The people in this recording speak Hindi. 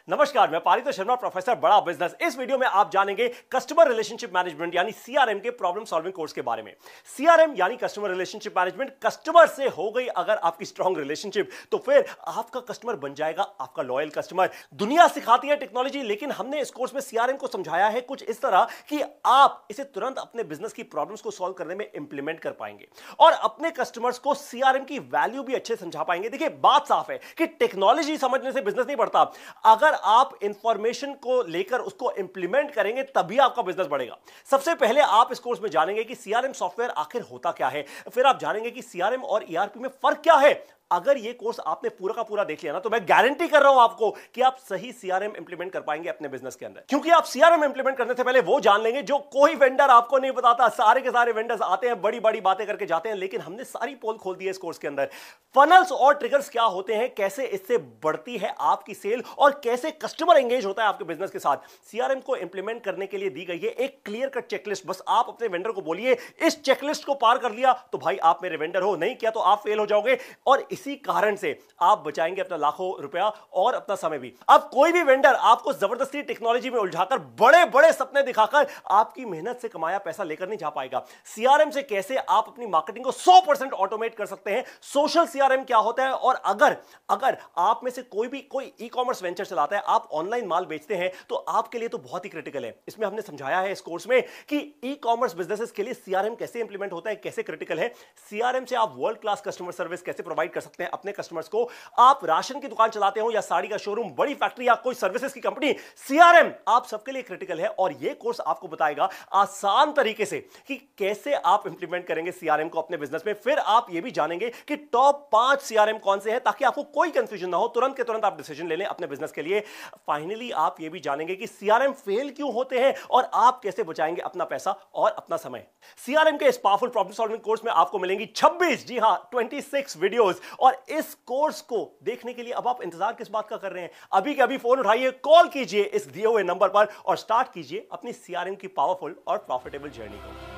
नमस्कार, मैं पारितोष शर्मा, प्रोफेसर बड़ा बिजनेस। इस वीडियो में आप जानेंगे कस्टमर रिलेशनशिप मैनेजमेंट यानी सीआरएम के प्रॉब्लम सॉल्विंग कोर्स के बारे में। सीआरएम यानी कस्टमर रिलेशनशिप मैनेजमेंट। कस्टमर से हो गई अगर आपकी स्ट्रॉन्ग रिलेशनशिप तो फिर आपका कस्टमर बन जाएगा आपका लॉयल कस्टमर। दुनिया सिखाती है टेक्नोलॉजी, लेकिन हमने इस कोर्स में सीआरएम को समझाया है कुछ इस तरह कि आप इसे तुरंत अपने बिजनेस की प्रॉब्लम्स को सॉल्व करने में इंप्लीमेंट कर पाएंगे और अपने कस्टमर्स को सीआरएम की वैल्यू भी अच्छे समझा पाएंगे। देखिए, बात साफ है कि टेक्नोलॉजी समझने से बिजनेस नहीं बढ़ता। अगर आप इंफॉर्मेशन को लेकर उसको इंप्लीमेंट करेंगे तभी आपका बिजनेस बढ़ेगा। सबसे पहले आप इस कोर्स में जानेंगे कि सीआरएम सॉफ्टवेयर आखिर होता क्या है, फिर आप जानेंगे कि सीआरएम और ईआरपी में फर्क क्या है। अगर ये कोर्स आपने पूरा का पूरा देख लिया ना, तो मैं गारंटी कर रहा हूं आपको कि आप सही सीआरएम इंप्लीमेंट कर पाएंगे अपने बिजनेस के अंदर। क्योंकि आप सीआरएम इंप्लीमेंट करने से पहले वो जान लेंगे जो कोई वेंडर आपको नहीं बताता। सारे के सारे वेंडर्स आते हैं, बड़ी बड़ी बातें करके जाते हैं, लेकिन हमने सारी पोल खोल दी है इस कोर्स के अंदर। फनल्स और ट्रिगर्स क्या होते हैं, कैसे इससे बढ़ती है आपकी सेल और कैसे कस्टमर एंगेज होता है आपके बिजनेस के साथ। सीआरएम को इंप्लीमेंट करने के लिए दी गई है एक क्लियर कट चेकलिस्ट। बस आप अपने वेंडर को बोलिए, इस चेकलिस्ट को पार कर लिया तो भाई आप मेरे वेंडर हो, नहीं किया तो आप फेल हो जाओगे। और इसी कारण से आप बचाएंगे अपना लाखों रुपया और अपना समय भी। अब कोई भी वेंडर आपको जबरदस्ती टेक्नोलॉजी में उलझाकर बड़े बड़े सपने दिखाकर आपकी मेहनत से कमाया पैसा लेकर नहीं जा पाएगा। सीआरएम से कैसे आप अपनी मार्केटिंग को 100% ऑटोमेट कर सकते हैं, सोशल सीआरएम क्या होता है, और अगर आप में से कोई ई कॉमर्स वेंचर चलाता है, आप ऑनलाइन माल बेचते हैं, तो आपके लिए तो बहुत ही क्रिटिकल है। इसमें हमने समझाया है इस कोर्स में कि ई कॉमर्स बिजनेसेस के लिए सीआरएम कैसे इंप्लीमेंट होता है, कैसे क्रिटिकल है। सीआरएम से आप वर्ल्ड क्लास कस्टमर सर्विस कैसे प्रोवाइड कर सकते हैं अपने कस्टमर्स को। आप राशन की दुकान चलाते हो या साड़ी का शोरूम, बड़ी फैक्ट्री या कोई सर्विसेज की कंपनी, सीआरएम आप सबके लिए क्रिटिकल है। और यह कोर्स आपको बताएगा आसान तरीके से कि कैसे आप इंप्लीमेंट करेंगे सीआरएम को अपने बिजनेस में। फिर आप यह भी जानेंगे कि टॉप 5 सीआरएम कौन से हैं, ताकि आपको कोई कंफ्यूजन ना हो, तुरंत के तुरंत आप डिसीजन ले लें अपने बिजनेस के लिए। फाइनली आप यह भी जानेंगे कि सीआरएम फेल क्यों होते हैं और आप कैसे बचाएंगे अपना पैसा और अपना समय। सीआरएम के इस पावरफुल प्रॉब्लम सॉल्विंग कोर्स में आपको मिलेंगी 26, जी हां 26 वीडियोस। और इस कोर्स को देखने के लिए अब आप इंतजार किस बात का कर रहे हैं? अभी के अभी फोन उठाइए, कॉल कीजिए इस दिए हुए नंबर पर और स्टार्ट कीजिए अपनी सीआरएम की पावरफुल और प्रॉफिटेबल जर्नी को।